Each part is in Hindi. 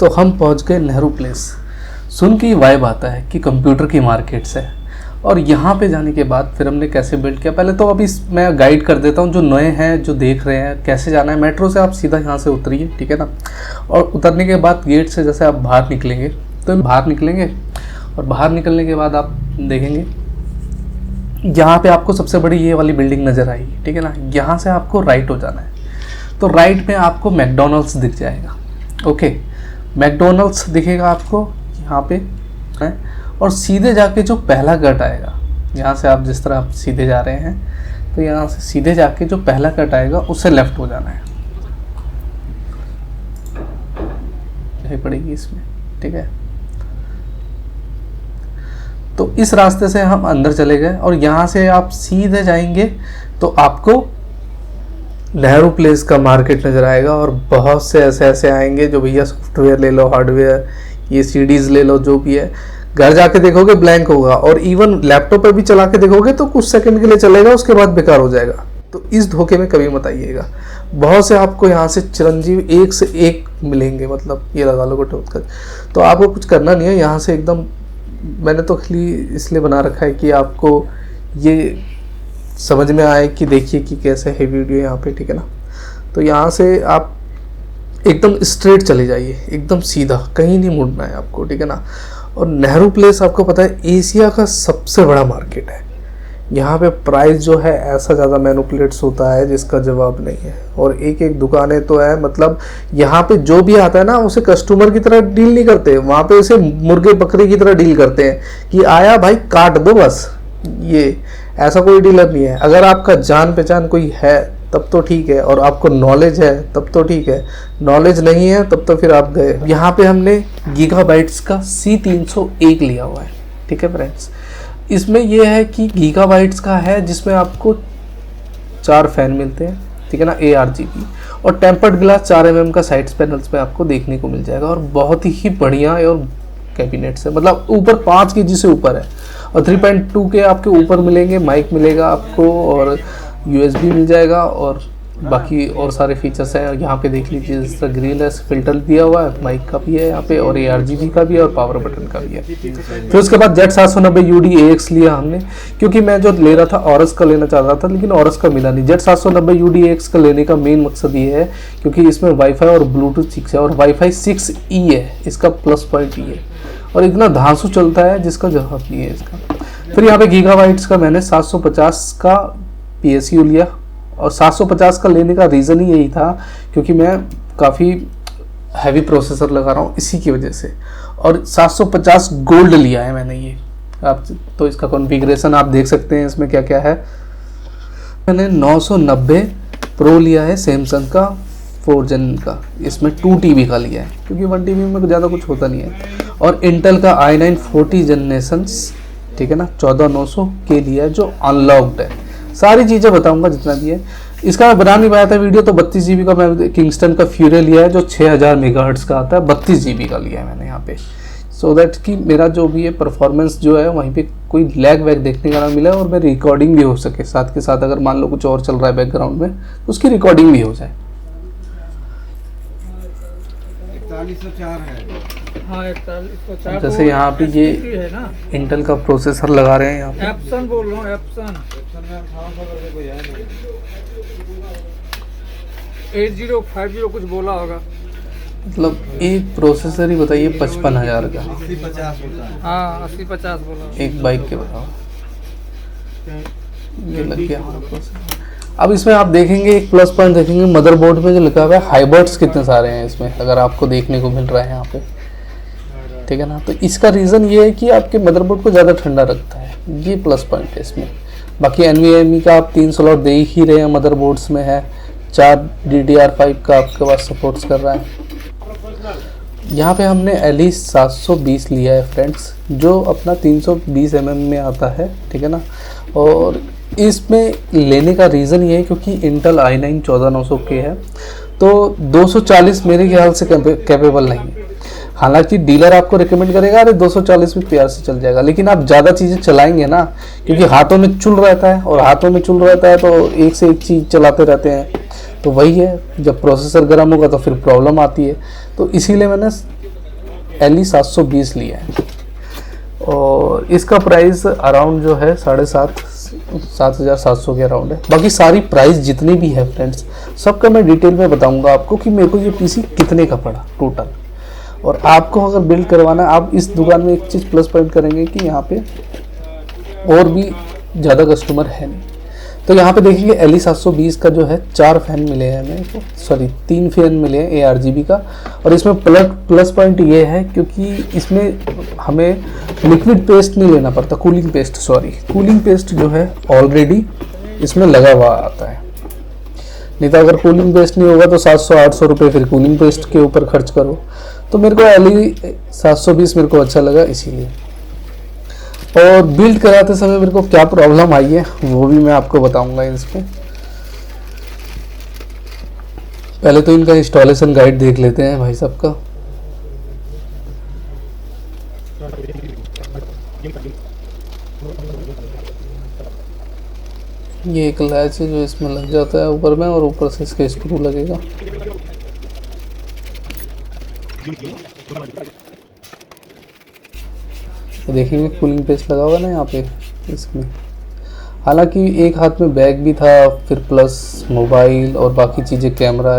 तो हम पहुंच गए नेहरू प्लेस। सुन के वाइब आता है कि कंप्यूटर की मार्केट से। और यहाँ पे जाने के बाद फिर हमने कैसे बिल्ड किया, पहले तो अभी मैं गाइड कर देता हूँ जो नए हैं, जो देख रहे हैं कैसे जाना है। मेट्रो से आप सीधा यहाँ से उतरिए, ठीक है ना। और उतरने के बाद गेट से जैसे आप बाहर निकलेंगे तो बाहर निकलेंगे, और बाहर निकलने के बाद आप देखेंगे यहाँ पे आपको सबसे बड़ी ये वाली बिल्डिंग नज़र आएगी, ठीक है ना। यहाँ से आपको राइट हो जाना है, तो राइट में आपको मैकडॉनल्ड्स दिख जाएगा। ओके, मैकडॉनल्ड्स दिखेगा आपको यहाँ पे है। और सीधे जाके जो पहला कट आएगा, यहाँ से आप जिस तरह आप सीधे जा रहे हैं तो यहाँ से सीधे जाके जो पहला कट आएगा उससे लेफ्ट हो जाना है, यही पड़ेगी इसमें, ठीक है। तो इस रास्ते से हम अंदर चले गए और यहाँ से आप सीधे जाएंगे तो आपको नेहरू प्लेस का मार्केट नज़र आएगा। और बहुत से ऐसे आएंगे जो भैया सॉफ्टवेयर ले लो, हार्डवेयर, ये सीडीज़ ले लो, जो भी है। घर जाके देखोगे ब्लैंक होगा, और इवन लैपटॉप पे भी चला के देखोगे तो कुछ सेकंड के लिए चलेगा, उसके बाद बेकार हो जाएगा। तो इस धोखे में कभी मत आइएगा। बहुत से आपको यहाँ से चिरंजीव एक से एक मिलेंगे, मतलब ये लगा लो गोटे उत्कर्ष। तो आपको कुछ करना नहीं है, यहाँ से एकदम मैंने तो इसलिए बना रखा है कि आपको ये समझ में आए कि देखिए कि कैसे है वीडियो यहाँ पे, ठीक है ना। तो यहाँ से आप एकदम स्ट्रेट चले जाइए, एकदम सीधा, कहीं नहीं मुड़ना है आपको, ठीक है ना। और नेहरू प्लेस आपको पता है एशिया का सबसे बड़ा मार्केट है। यहाँ पे प्राइस जो है ऐसा ज़्यादा मैनिपुलेट्स होता है जिसका जवाब नहीं है। और एक एक दुकानें तो है, मतलब यहाँ पे जो भी आता है ना उसे कस्टमर की तरह डील नहीं करते, वहाँ पे उसे मुर्गे बकरे की तरह डील करते हैं कि आया भाई काट दो बस। ये ऐसा कोई डीलर नहीं है। अगर आपका जान पहचान कोई है तब तो ठीक है, और आपको नॉलेज है तब तो ठीक है, नॉलेज नहीं है तब तो फिर आप गए। यहाँ पे हमने गीगाबाइट्स का C301 लिया हुआ है, ठीक है फ्रेंड्स। इसमें यह है कि गीगाबाइट्स का है जिसमें आपको 4 फैन मिलते हैं, ठीक है ना, ARGB, और टेम्पर्ड ग्लास 4 mm का साइड्स पैनल्स पे आपको देखने को मिल जाएगा। और बहुत ही बढ़िया है, और कैबिनेट से मतलब ऊपर 5 kg से ऊपर है। और 3.2 के आपके ऊपर मिलेंगे, माइक मिलेगा आपको, और USB मिल जाएगा, और बाकी और सारे फीचर्स हैं। यहाँ पे देख लीजिए, जिस तरह ग्रिल है, फिल्टर दिया हुआ है, माइक का भी है यहाँ पे, और ARGB का भी है, और पावर बटन का भी है। फिर उसके बाद Z790 UD AX लिया हमने, क्योंकि मैं जो ले रहा था ऑरस का लेना चाह रहा था, लेकिन ऑरस का मिला नहीं। Z790 UD AX का लेने का मेन मकसद ये है क्योंकि इसमें वाईफाई और ब्लूटूथ 6 है, और वाईफाई 6E है, इसका प्लस पॉइंट ये है। और इतना धांसू चलता है जिसका जवाब नहीं है इसका। फिर यहाँ पे गीगाबाइट्स का मैंने 750 का PSU लिया, और 750 का लेने का रीज़न ही यही था क्योंकि मैं काफ़ी हैवी प्रोसेसर लगा रहा हूँ इसी की वजह से। और 750 गोल्ड लिया है मैंने ये, आप तो इसका कॉन्फ़िगरेशन आप देख सकते हैं इसमें क्या क्या है। मैंने 990 प्रो लिया है सैमसंग का 4 Gen का, इसमें 2 TB का लिया है क्योंकि 1 TB में ज़्यादा कुछ होता नहीं है। और इंटेल का i9 40 जनरेशंस, ठीक है ना, 14900 के लिया है जो अनलॉक्ड है। सारी चीज़ें बताऊंगा जितना भी है। इसका मैं बना नहीं पाया था वीडियो, तो 32 GB का मैं किंगस्टन का फ्यूरे लिया है जो 6000 मेगाहर्ट्ज़ का आता है, 32 GB का लिया है मैंने यहाँ पे, सो दैट कि मेरा जो भी है परफॉर्मेंस जो है वहीं पे कोई लैग वैग देखने का ना मिले, और मेरी रिकॉर्डिंग भी हो सके साथ के साथ। अगर मान लो कुछ और चल रहा है बैकग्राउंड में तो उसकी रिकॉर्डिंग भी हो जाए। 4104 है। हाँ, 4104। जैसे यहाँ पे ये इंटेल का प्रोसेसर लगा रहे हैं यहाँ पे, एप्सन बोल रहा हूँ, एप्सन 8050 कुछ बोला होगा, मतलब एक प्रोसेसर ही बताइए 55,000 का। 8050 होता है। हाँ, 8050 बोला। एक बाइक के बताओ, ये लग गया। अब इसमें आप देखेंगे एक प्लस पॉइंट देखेंगे, मदरबोर्ड में जो लिखा हुआ है हाइबर्ट्स कितने सारे हैं इसमें, अगर आपको देखने को मिल रहा है यहाँ पे, ठीक है ना। तो इसका रीज़न ये है कि आपके मदरबोर्ड को ज़्यादा ठंडा रखता है, ये प्लस पॉइंट है इसमें। बाकी NVMe का आप 3 स्लॉट दे ही रहे हैं, मदरबोर्ड्स में है। 4 DDR5 का आपके पास सपोर्ट्स कर रहा है। यहाँ पे हमने LE 720 लिया है फ्रेंड्स, जो अपना 320 mm में आता है, ठीक है ना। और इसमें लेने का रीज़न ये है क्योंकि इंटेल i9 14900 के है, तो 240 मेरे ख्याल से कैपेबल नहीं है। हालांकि डीलर आपको रिकमेंड करेगा अरे 240 में प्यार से चल जाएगा, लेकिन आप ज़्यादा चीज़ें चलाएंगे ना, क्योंकि हाथों में चुल रहता है, और हाथों में चुल रहता है तो एक से एक चीज़ चलाते रहते हैं, तो वही है, जब प्रोसेसर गर्म होगा तो फिर प्रॉब्लम आती है। तो इसीलिए मैंने LE 720 लिया है और इसका प्राइस अराउंड जो है 7,700 के अराउंड है। बाकी सारी प्राइस जितनी भी है फ्रेंड्स सबका मैं डिटेल में बताऊंगा आपको कि मेरे को ये पीसी कितने का पड़ा टोटल। और आपको अगर बिल्ड करवाना है, आप इस दुकान में एक चीज़ प्लस पॉइंट करेंगे कि यहाँ पे और भी ज़्यादा कस्टमर है नहीं। तो यहाँ पे देखेंगे LE 720 का जो है 4 फैन मिले हैं मेरे को, सॉरी 3 फैन मिले हैं ARGB का। और इसमें प्लस पॉइंट ये है क्योंकि इसमें हमें लिक्विड पेस्ट नहीं लेना पड़ता, कूलिंग पेस्ट जो है ऑलरेडी इसमें लगा हुआ आता है। नहीं तो अगर कूलिंग पेस्ट नहीं होगा तो 700-800 रुपये फिर कूलिंग पेस्ट के ऊपर खर्च करो। तो मेरे को LE 720 मेरे को अच्छा लगा इसीलिए। और बिल्ड कराते समय मेरे को क्या प्रॉब्लम आई है वो भी मैं आपको बताऊंगा इसमें। पहले तो इनका इंस्टॉलेशन गाइड देख लेते हैं भाई साहब का। ये एक लैच है जो इसमें लग जाता है ऊपर में और ऊपर से इसका स्क्रू लगेगा। देखेंगे कूलिंग पेस्ट लगा हुआ ना यहाँ पे इसमें। हालांकि एक हाथ में बैग भी था, फिर प्लस मोबाइल और बाकी चीज़ें, कैमरा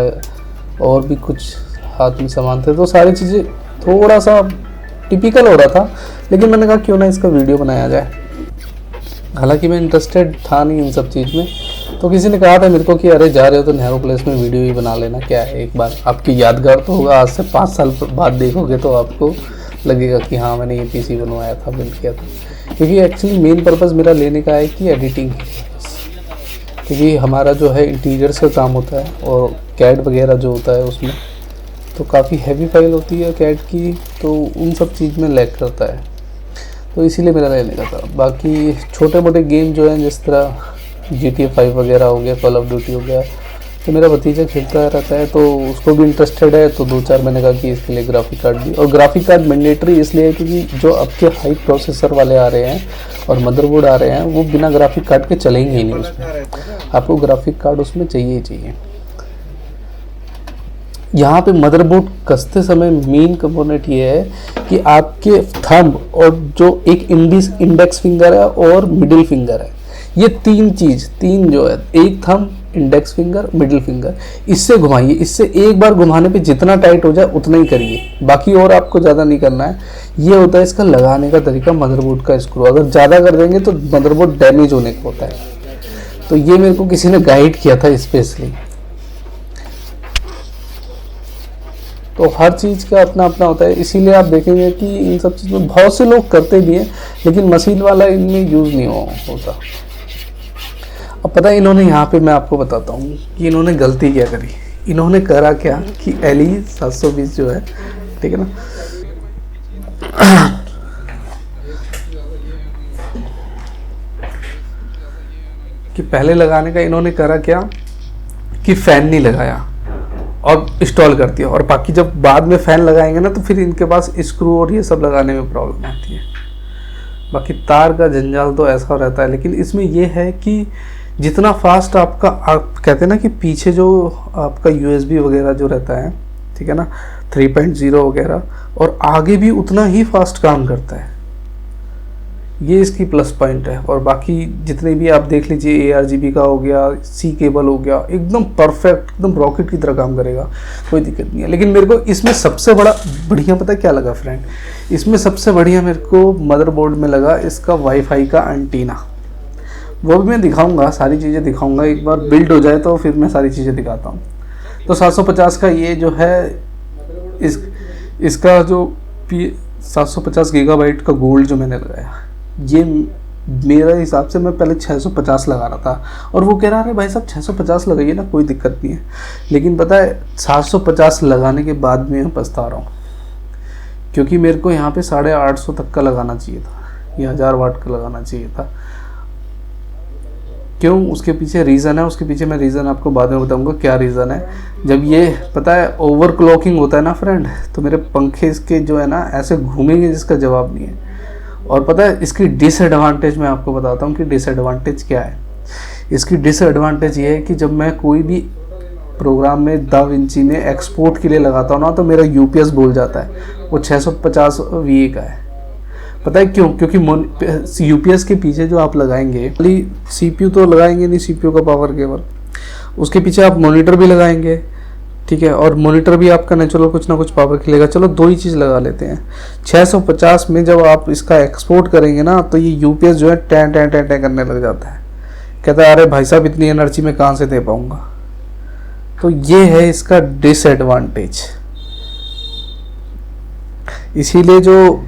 और भी कुछ हाथ में सामान थे, तो सारी चीज़ें थोड़ा सा टिपिकल हो रहा था। लेकिन मैंने कहा क्यों ना इसका वीडियो बनाया जाए। हालांकि मैं इंटरेस्टेड था नहीं इन सब चीज़ में, तो किसी ने कहा था मेरे को कि अरे जा रहे हो तो नेहरू प्लेस में वीडियो ही बना लेना, क्या है एक बार आपकी यादगार तो होगा। आज से 5 साल बाद देखोगे तो आपको लगेगा कि हाँ मैंने ये पीसी बनवाया था, बिल्ड किया था। क्योंकि एक्चुअली मेन पर्पस मेरा लेने का है कि एडिटिंग, क्योंकि हमारा जो है इंटीरियर्स का काम होता है और कैड वगैरह जो होता है उसमें तो काफ़ी हैवी फाइल होती है कैड की, तो उन सब चीज़ में लैग करता है, तो इसीलिए मेरा लेने का था। बाकी छोटे मोटे गेम जो हैं जिस तरह GTA 5 वगैरह हो गया, कॉल ऑफ ड्यूटी हो गया, तो मेरा भतीजा खेलता रहता है तो उसको भी इंटरेस्टेड है। तो 2-4 मैंने कहा कि इसके लिए ग्राफिक कार्ड भी, और ग्राफिक कार्ड मैंडेटरी इसलिए है क्योंकि जो आपके हाई प्रोसेसर वाले आ रहे हैं और मदरबोर्ड आ रहे हैं वो बिना ग्राफिक कार्ड के चलेंगे ही नहीं। उसमें आपको ग्राफिक कार्ड उसमें चाहिए ही चाहिए। यहाँ पे मदरबोर्ड कसते समय मेन कंपोनेंट ये है कि आपके थंब और जो एक इंडेक्स फिंगर है और मिडिल फिंगर है, ये तीन जो है, एक thumb, index finger, middle finger, इससे घुमाइए। इससे एक बार घुमाने पे जितना टाइट हो जाए उतना ही करिए, बाकी और आपको ज़्यादा नहीं करना है। ये होता है इसका लगाने का तरीका मदरबोर्ड का स्क्रू। अगर ज़्यादा कर देंगे तो मदरबोर्ड डैमेज होने का होता है। तो ये मेरे को किसी ने गाइड किया था स्पेशली। तो हर चीज़ का अपना अपना होता है, इसीलिए आप देखेंगे कि इन सब चीज़ में बहुत से लोग करते भी हैं लेकिन मशीन वाला इनमें यूज़ नहीं होता। अब पता है इन्होंने, यहाँ पे मैं आपको बताता हूँ कि इन्होंने गलती क्या करी। इन्होंने करा क्या कि LE 720 जो है, ठीक है ना, कि पहले लगाने का इन्होंने करा क्या कि फ़ैन नहीं लगाया और इंस्टॉल कर दिया, और बाकी जब बाद में फ़ैन लगाएंगे ना तो फिर इनके पास स्क्रू और ये सब लगाने में प्रॉब्लम आती है। बाकी तार का जंजाल तो ऐसा रहता है। लेकिन इसमें ये है कि जितना फास्ट आपका, आप कहते हैं ना कि पीछे जो आपका USB वगैरह जो रहता है, ठीक है ना, 3.0 वगैरह, और आगे भी उतना ही फास्ट काम करता है। ये इसकी प्लस पॉइंट है। और बाकी जितने भी आप देख लीजिए, ARGB का हो गया, C केबल हो गया, एकदम परफेक्ट, एकदम रॉकेट की तरह काम करेगा, कोई दिक्कत नहीं है। लेकिन मेरे को इसमें सबसे बढ़िया पता है क्या लगा फ्रेंड? इसमें सबसे बढ़िया मेरे को मदरबोर्ड में लगा इसका वाईफाई का एंटीना। वो भी मैं दिखाऊंगा, सारी चीज़ें दिखाऊंगा। एक बार बिल्ड हो जाए तो फिर मैं सारी चीज़ें दिखाता हूँ। तो 750 का ये जो है, इसका जो 750 गीगाबाइट का गोल्ड जो मैंने लगाया, ये मेरे हिसाब से मैं पहले 650 लगा रहा था, और वो कह रहा है भाई साहब 650 लगाइए ना, कोई दिक्कत नहीं है। लेकिन पता है 750 लगाने के बाद में मैं पछता रहा हूँ, क्योंकि मेरे को यहाँ पे 850 तक का लगाना चाहिए था, या 1000 वाट का लगाना चाहिए था। क्यों? उसके पीछे रीज़न है, उसके पीछे मैं रीज़न आपको बाद में बताऊंगा क्या रीज़न है। जब ये पता है ओवर क्लॉकिंग होता है ना फ्रेंड, तो मेरे पंखे इसके जो है ना ऐसे घूमेंगे जिसका जवाब नहीं है। और पता है इसकी डिसएडवांटेज मैं आपको बताता हूँ कि डिसएडवांटेज क्या है। इसकी डिसएडवांटेज ये है कि जब मैं कोई भी प्रोग्राम में दा विंची में एक्सपोर्ट के लिए लगाता हूँ ना, तो मेरा यूपीएस भूल जाता है। वो 650 VA का है। पता है क्यों? क्योंकि यूपीएस के पीछे जो आप लगाएंगे, खाली CPU तो लगाएंगे नहीं, CPU का पावर केवल, उसके पीछे आप मॉनिटर भी लगाएंगे, ठीक है, और मॉनिटर भी आपका नेचुरल कुछ ना कुछ पावर खिलेगा। चलो 2 ही चीज़ लगा लेते हैं। 650 में जब आप इसका एक्सपोर्ट करेंगे ना, तो ये यूपीएस जो है टैं टैं टैं टैं करने लग जाता है। कहता है अरे भाई साहब, इतनी एनर्जी में कहाँ से दे पाऊँगा। तो ये है इसका डिसएडवांटेज। इसीलिए जो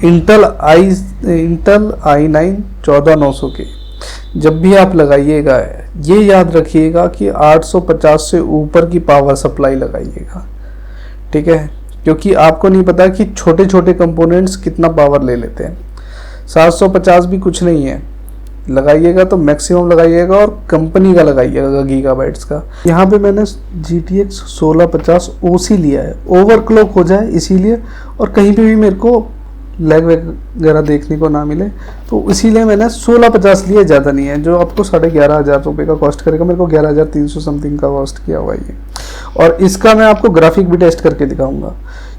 इंटेल i9 14900 के जब भी आप लगाइएगा, ये याद रखिएगा कि 850 से ऊपर की पावर सप्लाई लगाइएगा, ठीक है, क्योंकि आपको नहीं पता कि छोटे छोटे कंपोनेंट्स कितना पावर ले लेते हैं। 750 भी कुछ नहीं है, लगाइएगा तो मैक्सिमम लगाइएगा, और कंपनी का लगाइएगा गीगाबाइट्स का। यहाँ पे मैंने GTX 1650 OC लिया है, ओवरक्लॉक हो जाए इसीलिए, और कहीं पे भी मेरे को लैग वगैरह देखने को ना मिले, तो इसीलिए मैंने 1650 लिया, ज़्यादा नहीं है, जो आपको 11,500 रुपये का कॉस्ट करेगा। मेरे को 11,300 समथिंग का कॉस्ट किया हुआ ये। और इसका मैं आपको ग्राफिक भी टेस्ट करके दिखाऊंगा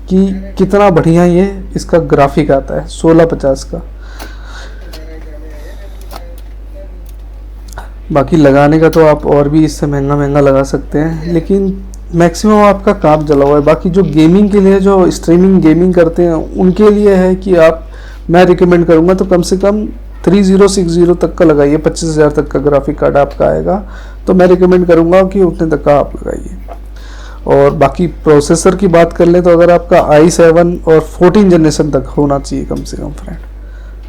कि कितना बढ़िया ये इसका ग्राफिक आता है 1650 का। बाकी लगाने का तो आप और भी इससे महंगा महंगा लगा सकते हैं, लेकिन मैक्सिमम आपका काम चला हुआ है। बाकी जो गेमिंग के लिए, जो स्ट्रीमिंग गेमिंग करते हैं, उनके लिए है कि मैं रिकमेंड करूंगा तो कम से कम 3060 तक का लगाइए। 25,000 तक का ग्राफिक कार्ड आपका आएगा, तो मैं रिकमेंड करूंगा कि उतने तक का आप लगाइए। और बाकी प्रोसेसर की बात कर ले तो अगर आपका i7 और 14 जनरेशन तक होना चाहिए कम से कम फ्रेंड,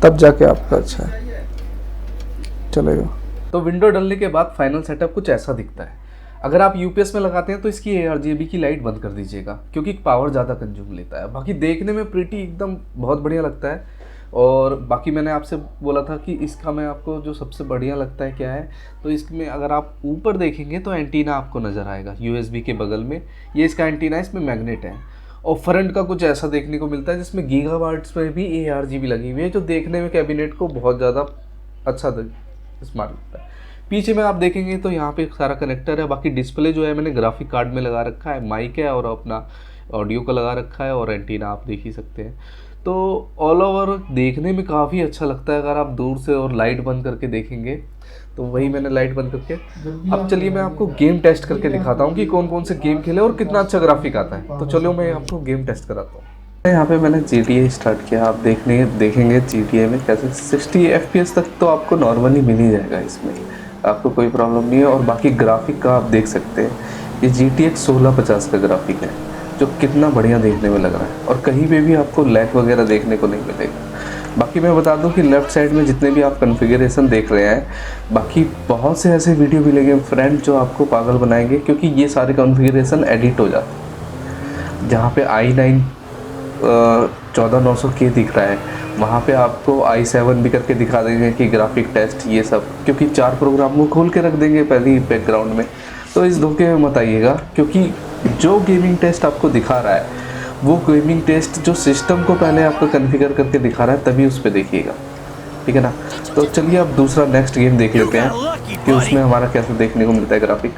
तब जाके आपका अच्छा चलेगा। तो विंडो डलने के बाद फाइनल सेटअप कुछ ऐसा दिखता है। अगर आप यूपीएस में लगाते हैं तो इसकी ARGB की लाइट बंद कर दीजिएगा, क्योंकि पावर ज़्यादा कंज्यूम लेता है। बाकी देखने में प्रीटी एकदम बहुत बढ़िया लगता है। और बाकी मैंने आपसे बोला था कि इसका मैं आपको जो सबसे बढ़िया लगता है क्या है, तो इसमें अगर आप ऊपर देखेंगे तो एंटीना आपको नज़र आएगा USB के बगल में। ये इसका एंटीना, इसमें मैग्नेट है। और फ्रंट का कुछ ऐसा देखने को मिलता है जिसमें गीगाबाइट्स में भी ARGB लगी हुई है, जो देखने में कैबिनेट को बहुत ज़्यादा अच्छा स्मार्ट लगता है। पीछे में आप देखेंगे तो यहाँ पे सारा कनेक्टर है। बाकी डिस्प्ले जो है मैंने ग्राफिक कार्ड में लगा रखा है, माइक है और अपना ऑडियो का लगा रखा है, और एंटीना आप देख ही सकते हैं। तो ऑल ओवर देखने में काफ़ी अच्छा लगता है अगर आप दूर से और लाइट बंद करके देखेंगे। तो वही मैंने लाइट बंद करके, अब चलिए मैं आपको गेम टेस्ट करके दिखाता हूँ कि कौन कौन से गेम खेले और कितना अच्छा ग्राफिक आता है। तो चलो मैं आपको गेम टेस्ट कराता हूँ। यहाँ पे मैंने GTA स्टार्ट किया। आप देखेंगे GTA में कैसे 60 FPS तक तो आपको नॉर्मली मिल ही जाएगा, इसमें आपको कोई प्रॉब्लम नहीं है। और बाकी ग्राफिक का आप देख सकते हैं, ये GTX 1650 का ग्राफिक है, जो कितना बढ़िया देखने में लग रहा है, और कहीं पे भी आपको लैग वगैरह देखने को नहीं मिलेगा। बाकी मैं बता दूं कि लेफ़्ट साइड में जितने भी आप कॉन्फ़िगरेशन देख रहे हैं, बाकी बहुत से ऐसे वीडियो मिलेंगे फ्रेंड जो आपको पागल बनाएंगे, क्योंकि ये सारे कॉन्फ़िगरेशन एडिट हो जाते हैं। जहाँ पे i9 14900K दिख रहा है, वहाँ पे आपको i7 भी करके दिखा देंगे कि ग्राफिक टेस्ट ये सब, क्योंकि 4 प्रोग्राम को खोल के रख देंगे पहले ही बैकग्राउंड में। तो इस धोखे में मत आइएगा, क्योंकि जो गेमिंग टेस्ट आपको दिखा रहा है वो गेमिंग टेस्ट जो सिस्टम को पहले आपको कॉन्फ़िगर करके दिखा रहा है, तभी उस पर देखिएगा, ठीक है ना। तो चलिए अब दूसरा नेक्स्ट गेम देख लेते हैं कि उसमें हमारा कैसे देखने को मिलता है ग्राफिक।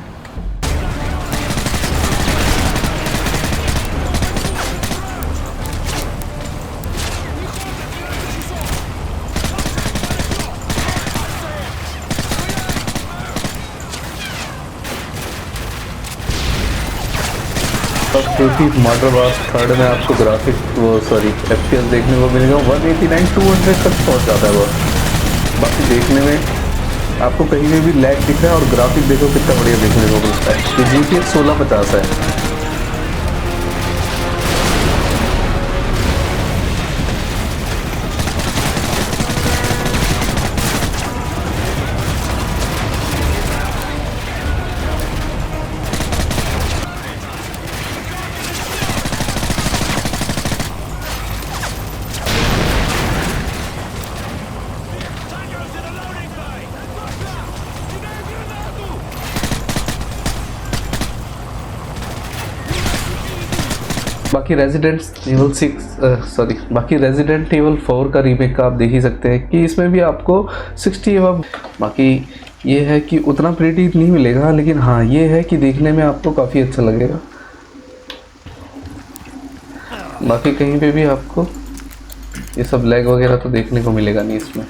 मॉडल वार्स 3 में आपको ग्राफिक FPS देखने को मिलेगा 189 200 तक पहुंच जाता है वो। बाकी देखने में आपको कहीं में भी लैग दिख रहा है, और ग्राफिक देखो कितना बढ़िया देखने को मिलता है। ये GTX 1650 है। बाकी रेजिडेंट एविल 4 का रीमेक का आप देख ही सकते हैं कि इसमें भी आपको 60 एवं, बाकी ये है कि उतना प्रीटी नहीं मिलेगा, लेकिन हाँ ये है कि देखने में आपको काफ़ी अच्छा लगेगा। बाकी कहीं पे भी आपको ये सब लैग वगैरह तो देखने को मिलेगा नहीं इसमें।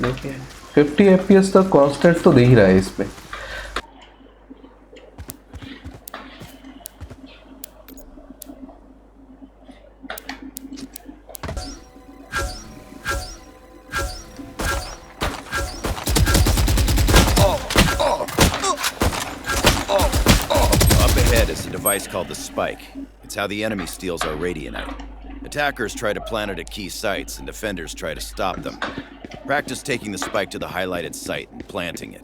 देखिए 50 FPS तक कांस्टेंट तो दे ही रहा है इस पे। Up ahead is a device called the Spike. It's how the enemy steals our radionite. Attackers try to plant it at key sites, and defenders try to stop them. Practice taking the Spike to the highlighted site and planting it.